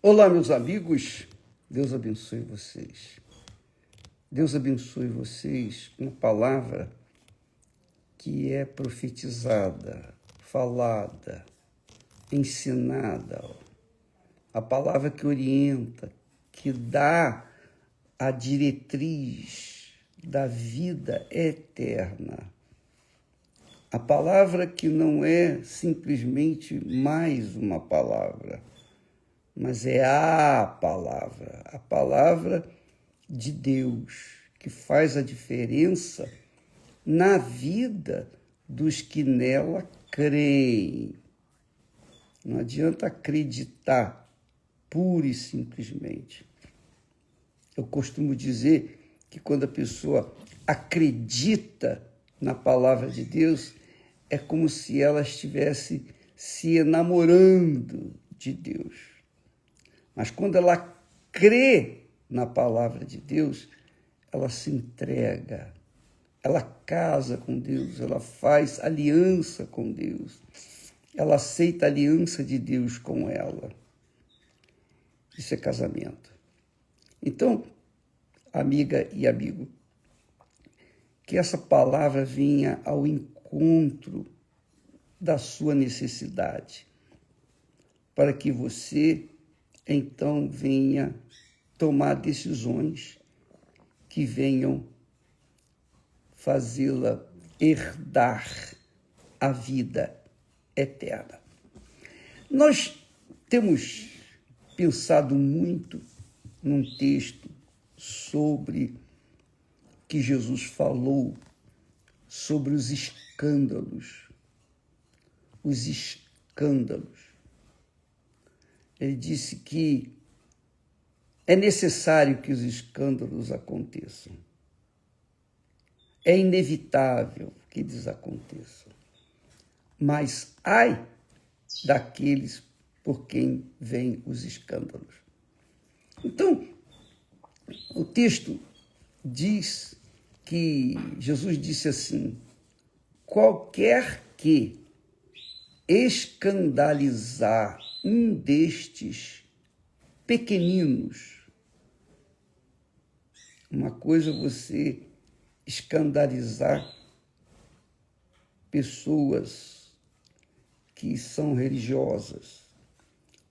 Olá, meus amigos. Deus abençoe vocês. Deus abençoe vocês com a palavra que é profetizada, falada, ensinada. A palavra que orienta, que dá a diretriz da vida eterna. A palavra que não é simplesmente mais uma palavra, mas é a palavra de Deus, que faz a diferença na vida dos que nela creem. Não adianta acreditar pura e simplesmente. Eu costumo dizer que quando a pessoa acredita na palavra de Deus, é como se ela estivesse se enamorando de Deus. Mas quando ela crê na palavra de Deus, ela se entrega, ela casa com Deus, ela faz aliança com Deus, ela aceita a aliança de Deus com ela. Isso é casamento. Então, amiga e amigo, que essa palavra vinha ao encontro da sua necessidade, para que você, então, venha tomar decisões que venham fazê-la herdar a vida eterna. Nós temos pensado muito num texto sobre que Jesus falou sobre os escândalos. Os escândalos. Ele disse que é necessário que os escândalos aconteçam. É inevitável que eles aconteçam. Mas ai daqueles por quem vêm os escândalos. Então, o texto diz que Jesus disse assim: qualquer que escandalizar um destes pequeninos. Uma coisa é você escandalizar pessoas que são religiosas.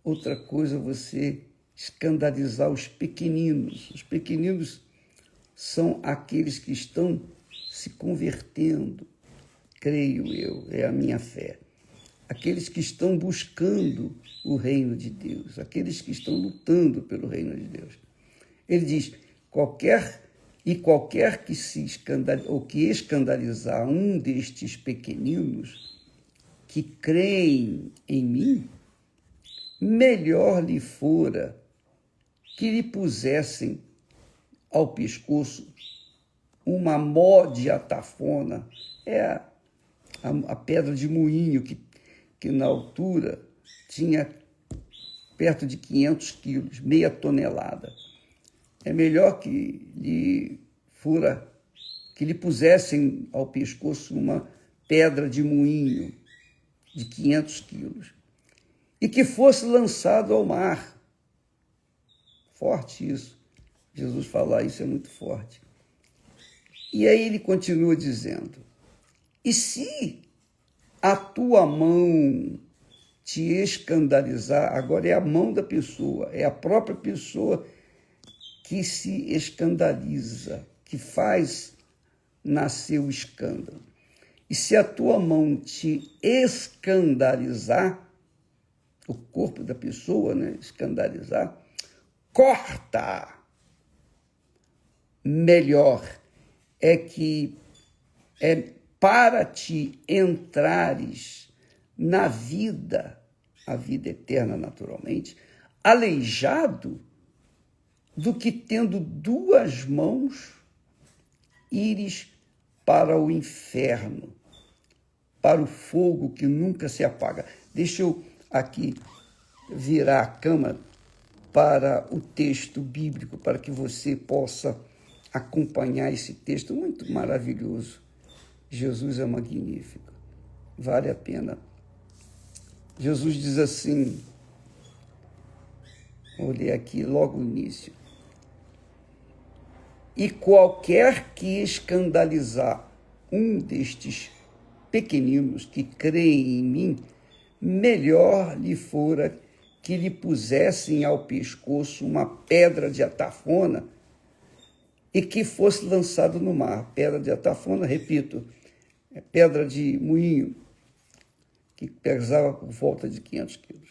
Outra coisa é você escandalizar os pequeninos. Os pequeninos são aqueles que estão se convertendo, creio eu, é a minha fé. Aqueles que estão buscando o reino de Deus, aqueles que estão lutando pelo reino de Deus. Ele diz, qualquer que se escandalizar um destes pequeninos que creem em mim, melhor lhe fora que lhe pusessem ao pescoço uma mó de atafona, é a pedra de moinho que na altura tinha perto de 500 quilos, meia tonelada. É melhor que lhe pusessem ao pescoço uma pedra de moinho de 500 quilos e que fosse lançado ao mar. Forte isso. Jesus falar isso é muito forte. E aí ele continua dizendo, e se a tua mão te escandalizar, agora é a mão da pessoa, é a própria pessoa que se escandaliza, que faz nascer o escândalo. E se a tua mão te escandalizar, o corpo da pessoa, né, escandalizar, corta. Melhor é para te entrares na vida, a vida eterna naturalmente, aleijado, do que tendo duas mãos ires para o inferno, para o fogo que nunca se apaga. Deixa eu aqui virar a câmera para o texto bíblico, para que você possa acompanhar esse texto muito maravilhoso. Jesus é magnífico, vale a pena. Jesus diz assim, Vou ler aqui logo o início. E qualquer que escandalizar um destes pequeninos que creem em mim, melhor lhe fora que lhe pusessem ao pescoço uma pedra de atafona e que fosse lançado no mar. Pedra de atafona, repito, é pedra de moinho, que pesava por volta de 500 quilos.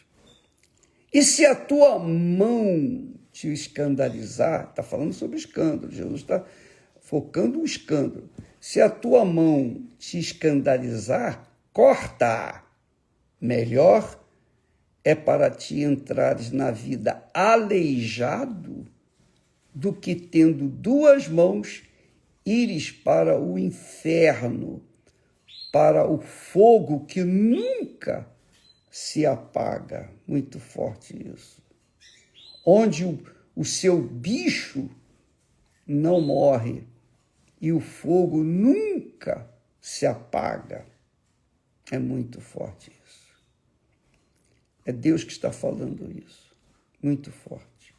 E se a tua mão te escandalizar, está falando sobre escândalo, Jesus está focando o escândalo. Se a tua mão te escandalizar, corta. Melhor é para ti entrares na vida aleijado do que, tendo duas mãos, ires para o inferno, para o fogo que nunca se apaga. Muito forte isso. Onde o seu bicho não morre e o fogo nunca se apaga. É muito forte isso. É Deus que está falando isso. Muito forte.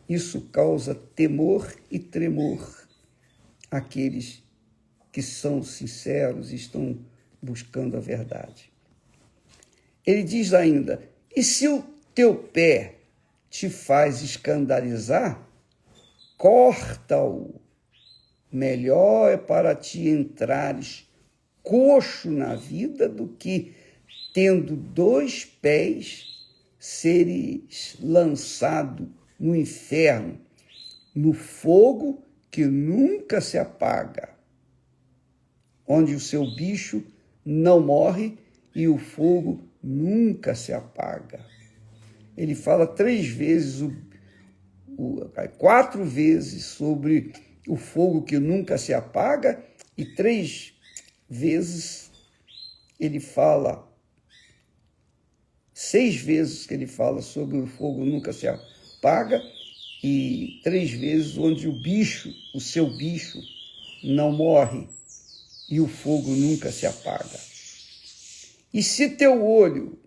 Isso causa temor e tremor àqueles que são sinceros e estão buscando a verdade. Ele diz ainda, e se o teu pé te faz escandalizar, corta-o. Melhor é para ti entrares coxo na vida do que, tendo dois pés, seres lançado no inferno, no fogo que nunca se apaga, onde o seu bicho não morre e o fogo nunca se apaga. Ele fala 3 vezes, 4 vezes sobre o fogo que nunca se apaga e 3 vezes ele fala, 6 vezes que ele fala sobre o fogo nunca se apaga e 3 vezes onde o seu bicho não morre e o fogo nunca se apaga. E se teu olho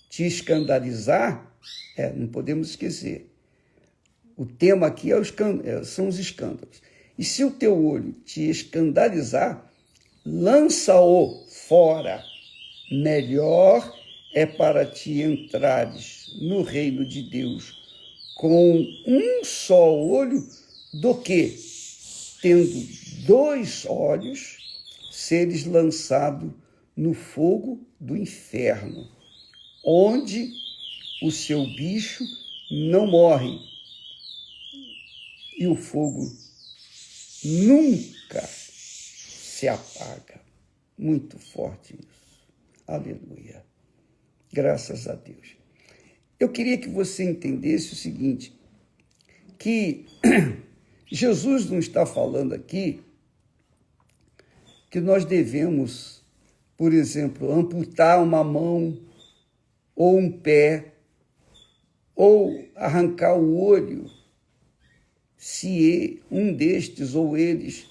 te escandalizar, não podemos esquecer, o tema aqui são os escândalos. E se o teu olho te escandalizar, lança-o fora. Melhor é para ti entrares no reino de Deus com um só olho do que, tendo 2 olhos, seres lançado no fogo do inferno, onde o seu bicho não morre e o fogo nunca se apaga. Muito forte isso. Aleluia. Graças a Deus. Eu queria que você entendesse o seguinte, que Jesus não está falando aqui que nós devemos, por exemplo, amputar uma mão ou um pé ou arrancar o olho se um destes ou eles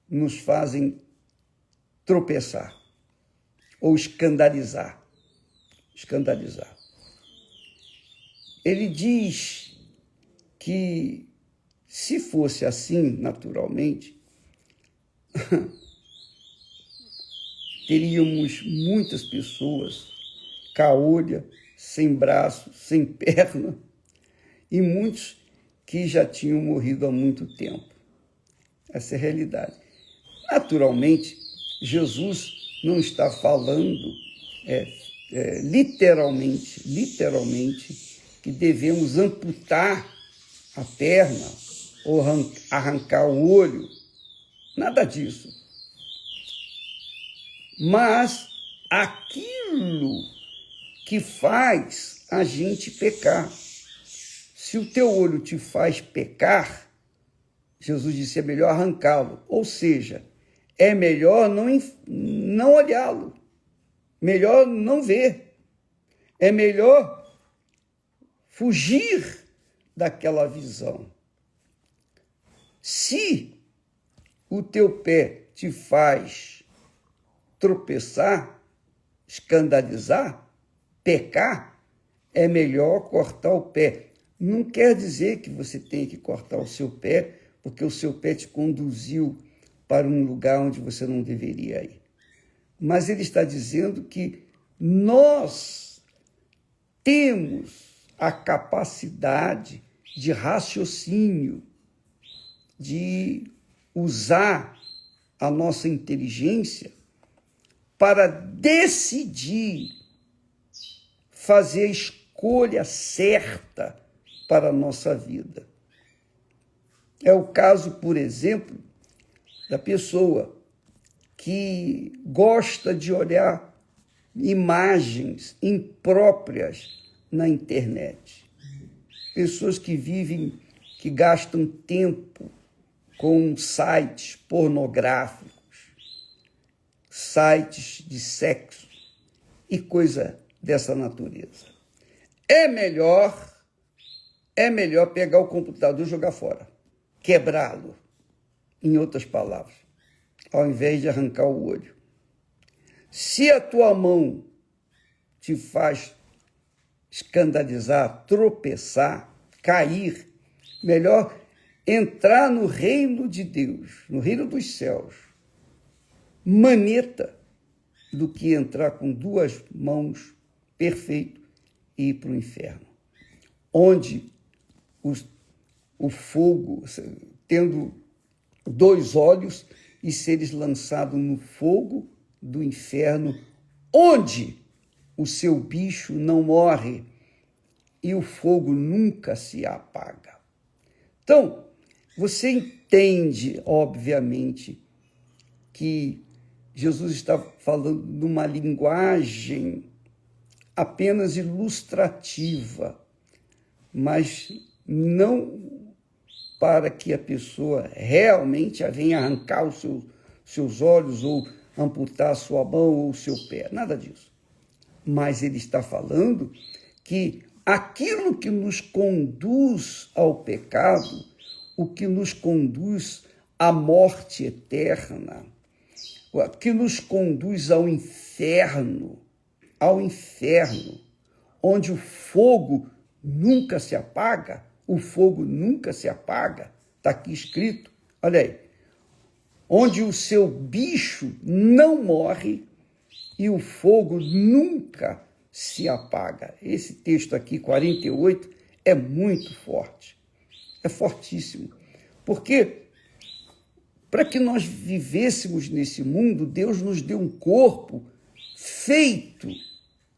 nos fazem tropeçar ou escandalizar. Ele diz que se fosse assim, naturalmente, teríamos muitas pessoas caolha, sem braço, sem perna, e muitos que já tinham morrido há muito tempo. Essa é a realidade. Naturalmente, Jesus não está falando literalmente, que devemos amputar a perna ou arrancar o olho. Nada disso. Mas aquilo que faz a gente pecar. Se o teu olho te faz pecar, Jesus disse, é melhor arrancá-lo. Ou seja, é melhor não olhá-lo. Melhor não ver. É melhor fugir daquela visão. Se o teu pé te faz tropeçar, escandalizar, pecar, é melhor cortar o pé. Não quer dizer que você tenha que cortar o seu pé, porque o seu pé te conduziu para um lugar onde você não deveria ir. Mas ele está dizendo que nós temos a capacidade de raciocínio, de usar a nossa inteligência para decidir fazer a escolha certa para a nossa vida. É o caso, por exemplo, da pessoa que gosta de olhar imagens impróprias na internet. Pessoas que vivem, que gastam tempo com sites pornográficos, sites de sexo e coisa dessa natureza. É melhor pegar o computador e jogar fora, quebrá-lo, em outras palavras, ao invés de arrancar o olho. Se a tua mão te faz escandalizar, tropeçar, cair, melhor entrar no reino de Deus, no reino dos céus, maneta, do que entrar com duas mãos perfeito e ir para o inferno, onde o fogo, tendo dois olhos, e seres lançado no fogo do inferno, onde o seu bicho não morre e o fogo nunca se apaga. Então, você entende, obviamente, que Jesus está falando numa linguagem apenas ilustrativa, mas não para que a pessoa realmente venha arrancar os seus olhos ou amputar a sua mão ou o seu pé, nada disso. Mas ele está falando que aquilo que nos conduz ao pecado, o que nos conduz à morte eterna, o que nos conduz ao inferno, onde o fogo nunca se apaga, está aqui escrito, olha aí, onde o seu bicho não morre e o fogo nunca se apaga. Esse texto aqui, 48, é muito forte, é fortíssimo, porque para que nós vivêssemos nesse mundo, Deus nos deu um corpo feito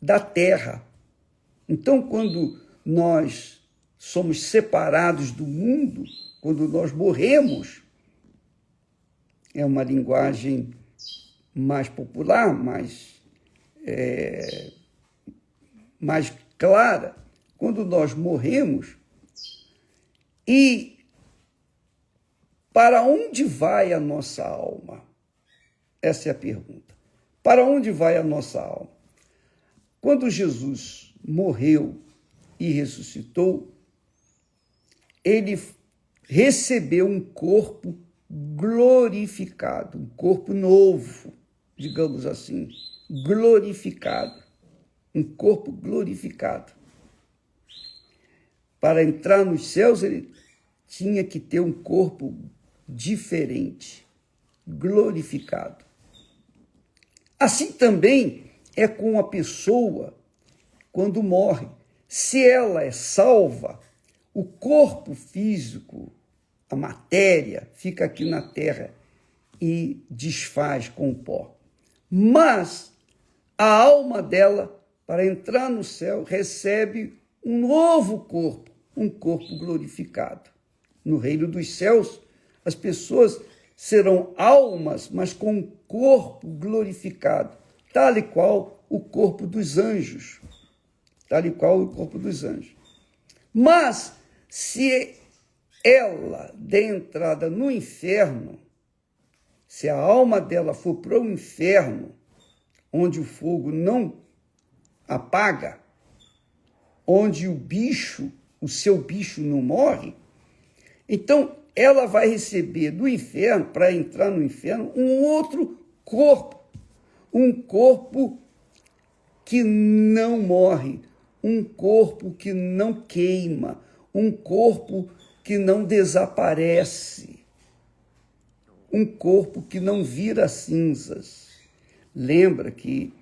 da terra. Então, quando nós somos separados do mundo, quando nós morremos, é uma linguagem mais popular, mais clara, quando nós morremos, e para onde vai a nossa alma? Essa é a pergunta. Para onde vai a nossa alma? Quando Jesus morreu e ressuscitou, ele recebeu um corpo glorificado, um corpo novo, digamos assim, glorificado, um corpo glorificado. Para entrar nos céus, ele tinha que ter um corpo diferente, glorificado. Assim também é com a pessoa quando morre. Se ela é salva, o corpo físico, a matéria, fica aqui na terra e desfaz com o pó. Mas a alma dela, para entrar no céu, recebe um novo corpo, um corpo glorificado. No reino dos céus, as pessoas serão almas, mas com um corpo glorificado, tal e qual o corpo dos anjos. Mas, se ela der entrada no inferno, se a alma dela for para o inferno, onde o fogo não apaga, onde o seu bicho não morre, então ela vai receber do inferno, para entrar no inferno, um outro corpo, um corpo que não morre, um corpo que não queima, um corpo que não desaparece, um corpo que não vira cinzas. Lembra que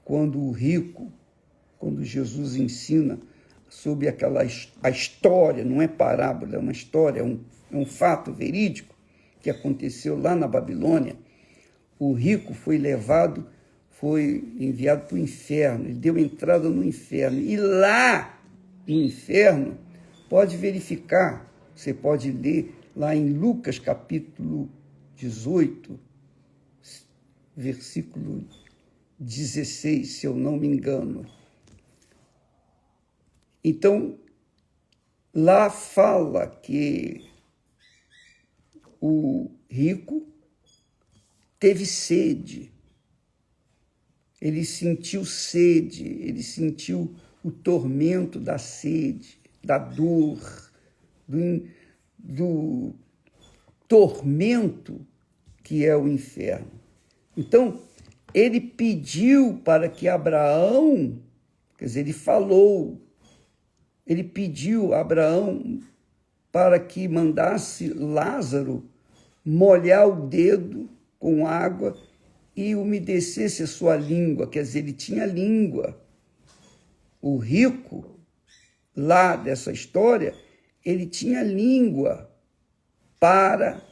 quando o rico, quando Jesus ensina sobre a história, não é parábola, é uma história, é um fato verídico que aconteceu lá na Babilônia, o rico foi enviado para o inferno, ele deu entrada no inferno, e lá no inferno, pode verificar, você pode ler lá em Lucas capítulo 18, versículo 16, se eu não me engano. Então, lá fala que o rico teve sede, ele sentiu sede, ele sentiu o tormento da sede, da dor, do tormento que é o inferno. Então, ele pediu para que Abraão, quer dizer, ele pediu a Abraão para que mandasse Lázaro molhar o dedo com água e umedecesse a sua língua, quer dizer, ele tinha língua. O rico, lá dessa história, ele tinha língua para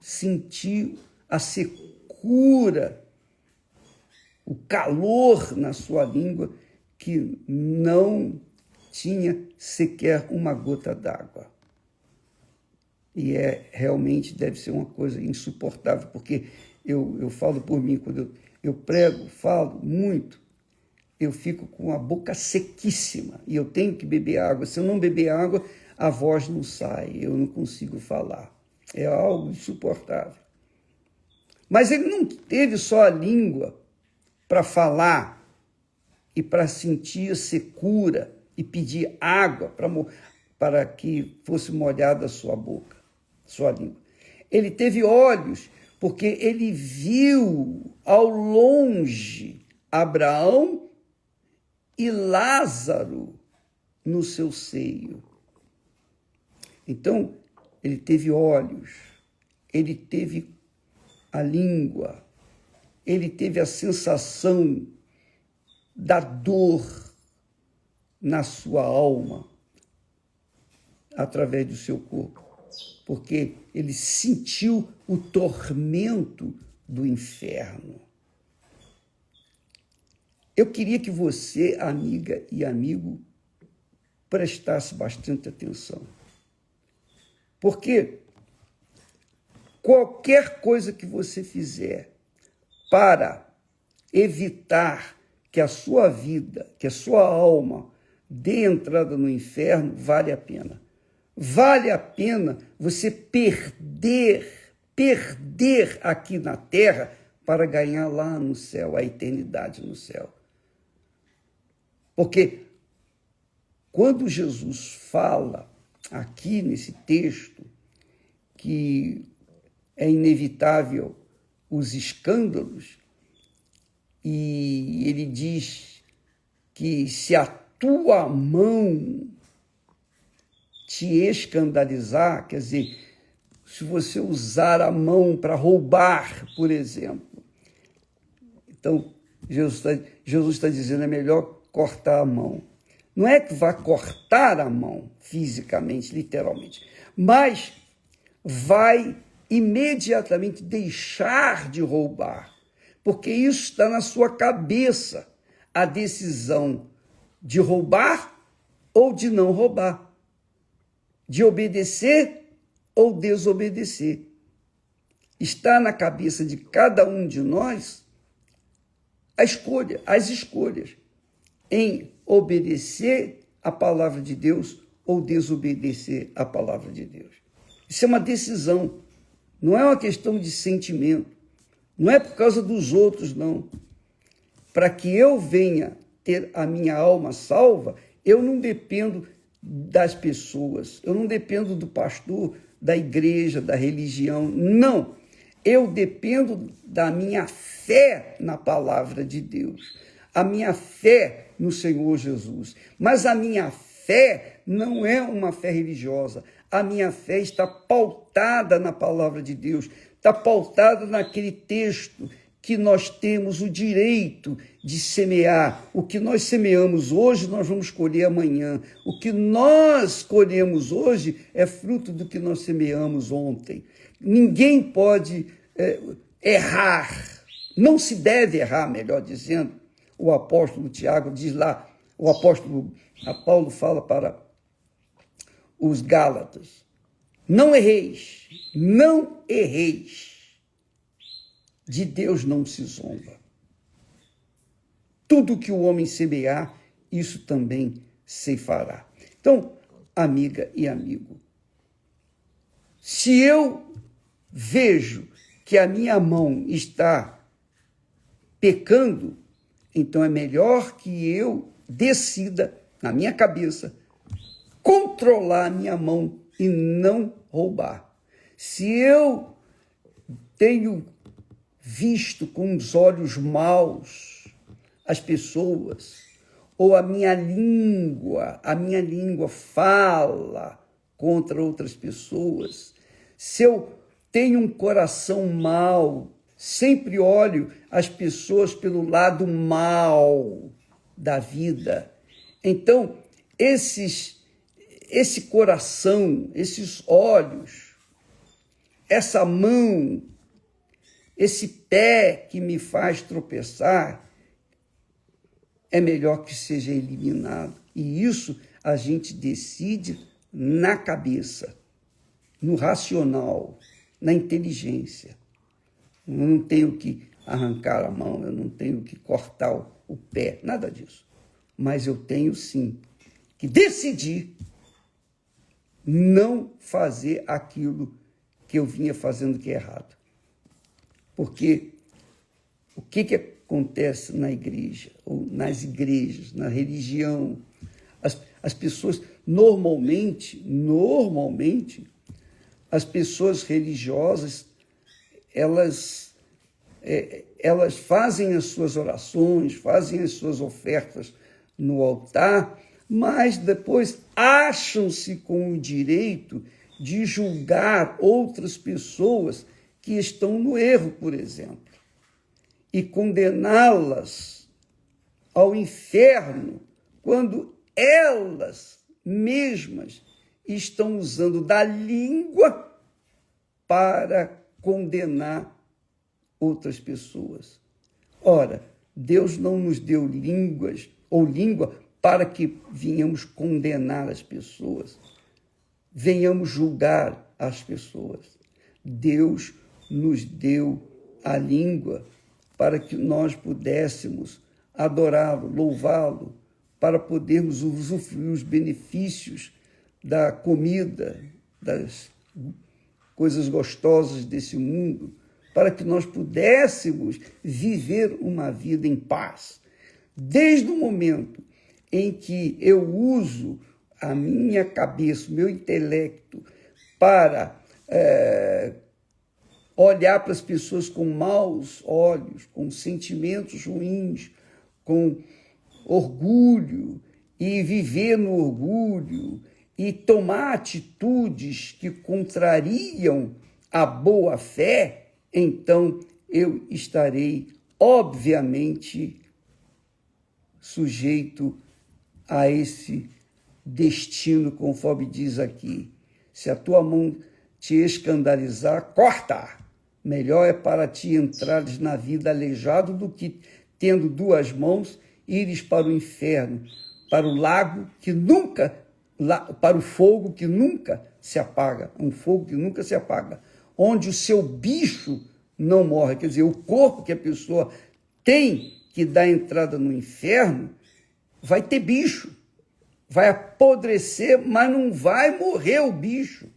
sentir a secura, o calor na sua língua, que não tinha sequer uma gota d'água. E realmente deve ser uma coisa insuportável, porque eu falo por mim, quando eu prego, falo muito, eu fico com a boca sequíssima e eu tenho que beber água. Se eu não beber água, a voz não sai, eu não consigo falar. É algo insuportável. Mas ele não teve só a língua para falar e para sentir secura e pedir água para que fosse molhada a sua boca, sua língua. Ele teve olhos, porque ele viu ao longe Abraão e Lázaro no seu seio. Então, ele teve olhos, ele teve a língua, ele teve a sensação da dor na sua alma, através do seu corpo, porque ele sentiu o tormento do inferno. Eu queria que você, amiga e amigo, prestasse bastante atenção, porque qualquer coisa que você fizer para evitar que a sua vida, que a sua alma dê entrada no inferno, vale a pena. Vale a pena você perder aqui na terra para ganhar lá no céu, a eternidade no céu. Porque quando Jesus fala aqui nesse texto que é inevitável os escândalos, e ele diz que se a tua mão te escandalizar, quer dizer, se você usar a mão para roubar, por exemplo, então Jesus está dizendo, é melhor cortar a mão. Não é que vá cortar a mão fisicamente, literalmente, mas vai imediatamente deixar de roubar, porque isso está na sua cabeça, a decisão de roubar ou de não roubar, de obedecer ou desobedecer. Está na cabeça de cada um de nós as escolhas em obedecer a palavra de Deus ou desobedecer a palavra de Deus. Isso é uma decisão, não é uma questão de sentimento, não é por causa dos outros, não. Para que eu venha ter a minha alma salva, eu não dependo das pessoas, eu não dependo do pastor, da igreja, da religião, não. Eu dependo da minha fé na palavra de Deus. a minha fé no Senhor Jesus. Mas a minha fé não é uma fé religiosa. A minha fé está pautada na palavra de Deus, está pautada naquele texto que nós temos o direito de semear. O que nós semeamos hoje, nós vamos colher amanhã. O que nós colhemos hoje é fruto do que nós semeamos ontem. Ninguém pode errar. Não se deve errar, melhor dizendo. O apóstolo Tiago diz lá, o apóstolo Paulo fala para os Gálatas: não erreis, não erreis. De Deus não se zomba. Tudo que o homem semear, isso também ceifará. Então, amiga e amigo, se eu vejo que a minha mão está pecando, então é melhor que eu decida, na minha cabeça, controlar a minha mão e não roubar. Se eu tenho visto com os olhos maus as pessoas, ou a minha língua fala contra outras pessoas, se eu tenho um coração mau, sempre olho as pessoas pelo lado mal da vida, então esse coração, esses olhos, essa mão, esse pé que me faz tropeçar, é melhor que seja eliminado. E isso a gente decide na cabeça, no racional, na inteligência. Eu não tenho que arrancar a mão, eu não tenho que cortar o pé, nada disso. Mas eu tenho, sim, que decidir não fazer aquilo que eu vinha fazendo que é errado. Porque o que acontece na igreja, ou nas igrejas, na religião? As pessoas, normalmente, as pessoas religiosas, elas fazem as suas orações, fazem as suas ofertas no altar, mas depois acham-se com o direito de julgar outras pessoas que estão no erro, por exemplo, e condená-las ao inferno, quando elas mesmas estão usando da língua para condenar outras pessoas. Ora, Deus não nos deu língua para que venhamos condenar as pessoas, venhamos julgar as pessoas. Deus nos deu a língua para que nós pudéssemos adorá-lo, louvá-lo, para podermos usufruir os benefícios da comida, das coisas gostosas desse mundo, para que nós pudéssemos viver uma vida em paz. Desde o momento em que eu uso a minha cabeça, o meu intelecto, para olhar para as pessoas com maus olhos, com sentimentos ruins, com orgulho, e viver no orgulho, e tomar atitudes que contrariam a boa fé, então eu estarei, obviamente, sujeito a esse destino, conforme diz aqui. Se a tua mão te escandalizar, corta. Melhor é para ti entrares na vida aleijado do que, tendo duas mãos, ires para o inferno, para o lago que nunca, para o fogo que nunca se apaga, um fogo que nunca se apaga, onde o seu bicho não morre. Quer dizer, o corpo que a pessoa tem que dar entrada no inferno vai ter bicho, vai apodrecer, mas não vai morrer o bicho.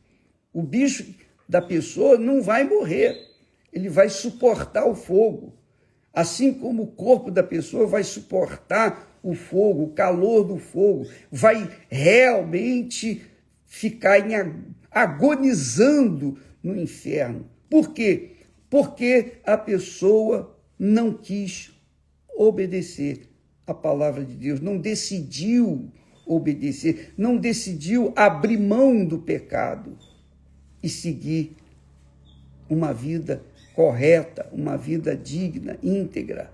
O bicho da pessoa não vai morrer, ele vai suportar o fogo. Assim como o corpo da pessoa vai suportar o fogo, o calor do fogo, vai realmente ficar agonizando no inferno. Por quê? Porque a pessoa não quis obedecer, a palavra de Deus, não decidiu obedecer, não decidiu abrir mão do pecado e seguir uma vida correta, uma vida digna, íntegra,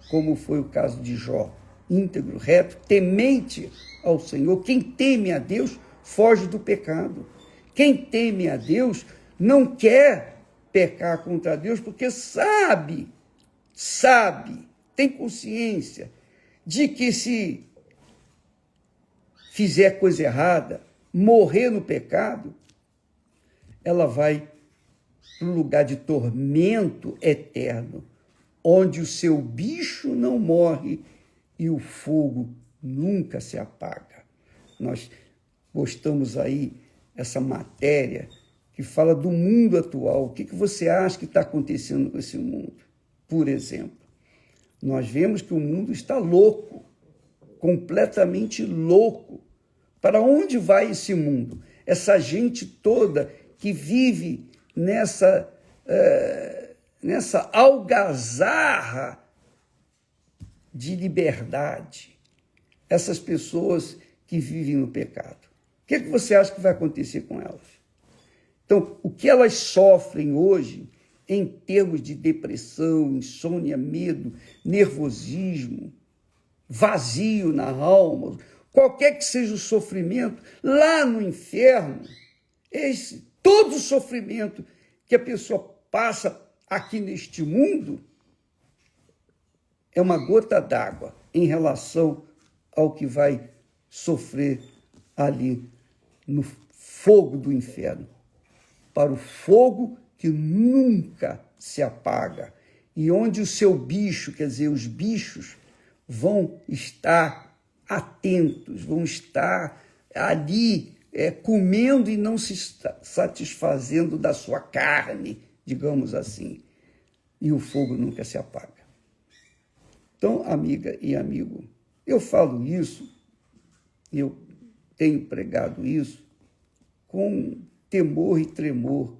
como foi o caso de Jó, íntegro, reto, temente ao Senhor. Quem teme a Deus foge do pecado. Quem teme a Deus não quer pecar contra Deus, porque sabe, tem consciência de que se fizer coisa errada, morrer no pecado, ela vai para um lugar de tormento eterno, onde o seu bicho não morre e o fogo nunca se apaga. Nós postamos aí essa matéria que fala do mundo atual. O que você acha que está acontecendo com esse mundo? Por exemplo, nós vemos que o mundo está louco, completamente louco. Para onde vai esse mundo? Essa gente toda que vive nessa algazarra de liberdade, essas pessoas que vivem no pecado. O que você acha que vai acontecer com elas? Então, o que elas sofrem hoje, em termos de depressão, insônia, medo, nervosismo, vazio na alma, qualquer que seja o sofrimento, lá no inferno, todo o sofrimento que a pessoa passa aqui neste mundo é uma gota d'água em relação ao que vai sofrer ali no fogo do inferno, para o fogo que nunca se apaga e onde o seu bicho, quer dizer, os bichos, vão estar atentos, vão estar ali comendo e não se satisfazendo da sua carne, digamos assim, e o fogo nunca se apaga. Então, amiga e amigo, eu falo isso, eu tenho pregado isso com temor e tremor,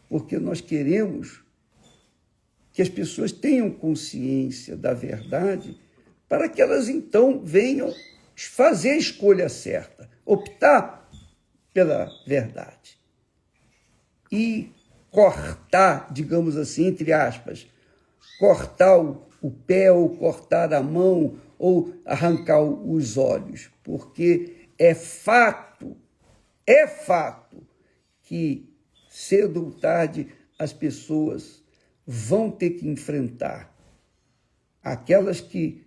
porque nós queremos que as pessoas tenham consciência da verdade para que elas então venham fazer a escolha certa, optar pela verdade e cortar, digamos assim, entre aspas, cortar o pé ou cortar a mão ou arrancar os olhos, porque é fato que cedo ou tarde as pessoas vão ter que enfrentar aquelas que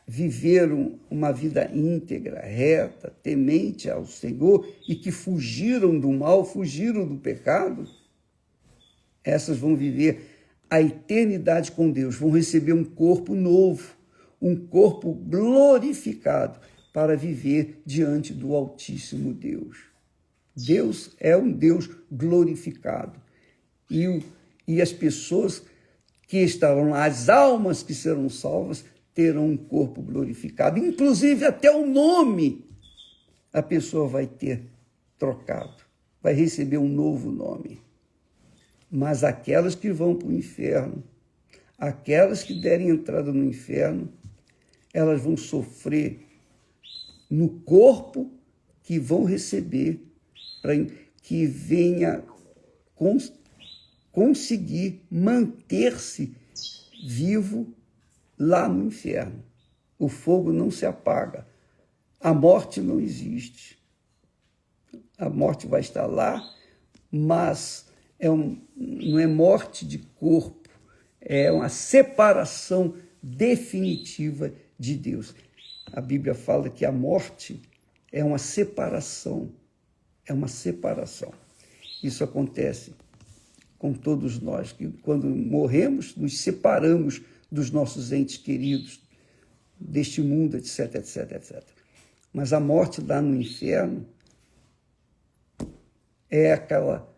viveram uma vida íntegra, reta, temente ao Senhor e que fugiram do mal, fugiram do pecado. Essas vão viver a eternidade com Deus, vão receber um corpo novo, um corpo glorificado para viver diante do Altíssimo Deus. Deus é um Deus glorificado. E as pessoas que estarão lá, as almas que serão salvas, terão um corpo glorificado. Inclusive até o nome a pessoa vai ter trocado, vai receber um novo nome. Mas aquelas que vão para o inferno, aquelas que derem entrada no inferno, elas vão sofrer no corpo que vão receber, para que venha conseguir manter-se vivo lá no inferno. O fogo não se apaga, a morte não existe. A morte vai estar lá, mas não é morte de corpo, é uma separação definitiva de Deus. A Bíblia fala que a morte é uma separação, Isso acontece com todos nós, que quando morremos, nos separamos dos nossos entes queridos, deste mundo, etc, etc, etc. Mas a morte lá no inferno é aquela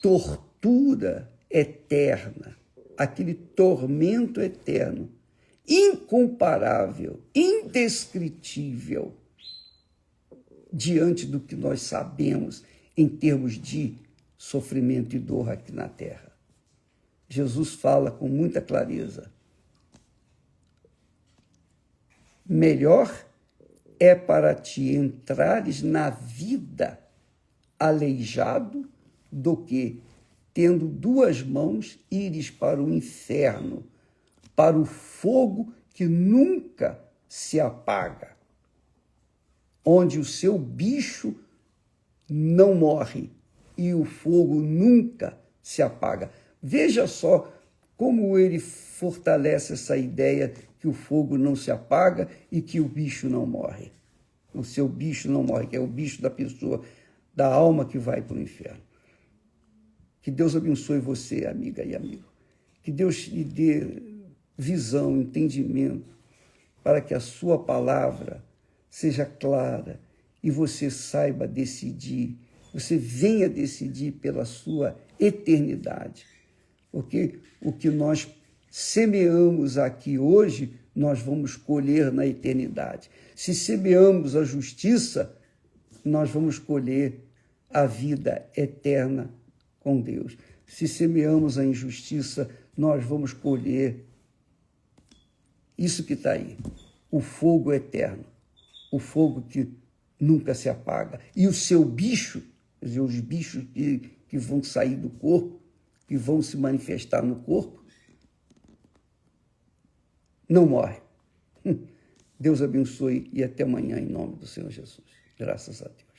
tortura eterna, aquele tormento eterno, incomparável, indescritível, diante do que nós sabemos em termos de sofrimento e dor aqui na terra. Jesus fala com muita clareza. melhor é para ti entrares na vida aleijado do que, tendo duas mãos, ires para o inferno, para o fogo que nunca se apaga, onde o seu bicho não morre e o fogo nunca se apaga. Veja só como ele fortalece essa ideia que o fogo não se apaga e que o bicho não morre. O seu bicho não morre, que é o bicho da pessoa, da alma que vai para o inferno. Que Deus abençoe você, amiga e amigo. Que Deus lhe dê visão, entendimento, para que a sua palavra seja clara e você saiba decidir, você venha decidir pela sua eternidade. Porque o que nós semeamos aqui hoje, nós vamos colher na eternidade. Se semeamos a justiça, nós vamos colher a vida eterna com Deus. Se semeamos a injustiça, nós vamos colher isso que está aí, o fogo eterno, o fogo que nunca se apaga. E o seu bicho, quer dizer, os bichos que vão sair do corpo, que vão se manifestar no corpo, não morre. Deus abençoe e até amanhã, em nome do Senhor Jesus. Graças a Deus.